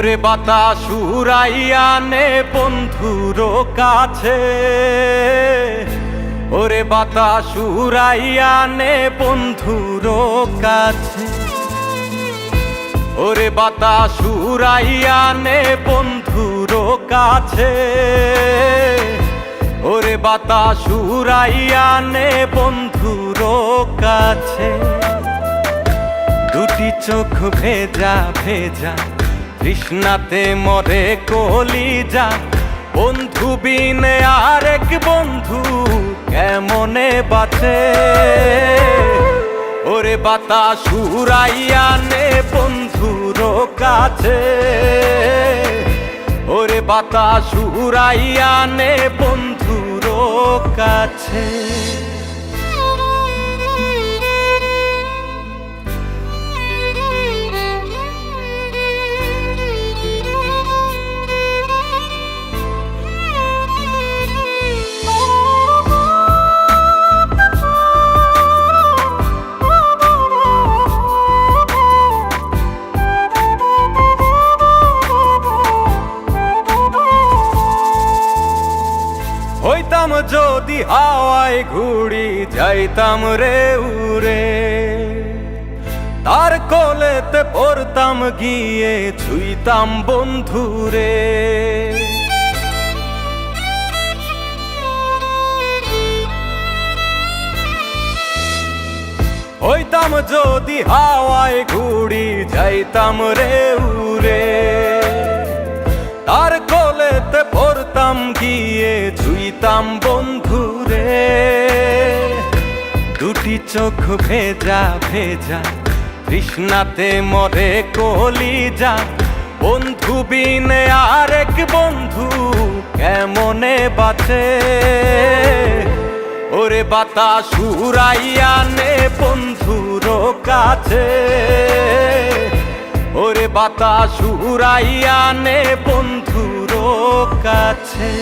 ওরে বাতাস উড়াইয়া নে বন্ধুর কাছে, ওরে বাতাস উড়াইয়া নে বন্ধুর কাছে, ওরে বাতাস উড়াইয়া নে বন্ধুর কাছে, ওরে বাতাস উড়াইয়া নে বন্ধুর কাছে। দুটি চোখ ভেজা ভেজা তৃষ্ণাতে মরে কলিজা, বন্ধু বিনে আরেক বন্ধু কেমনে বাঁচে। ওরে বাতাস উড়াইয়া নে বন্ধুর কাছে, ওরে বাতাস উড়াইয়া নে বন্ধুর কাছে। হইতাম যদি হাওয়ায় ঘুড়ি যাইতাম রে উড়ে, তার কোলেতে পড়তাম গিয়ে ছুঁইতাম বন্ধুরে। হইতাম যদি হাওয়ায় ঘুড়ি যাইতাম রে উড়ে, তার কোলেতে পড়তাম গিয়ে ছুঁইতাম বন্ধুরে। দুটি চোখ ভেজা ভেজা তৃষ্ণাতে মরে কলিজা, বন্ধু বিনে আরেক বন্ধু কেমনে বাঁচে। ওরে বাতাস উড়াইয়া নে বন্ধুর কাছে, ওরে বাতাস উড়াইয়া নে বন্ধুর কাছে।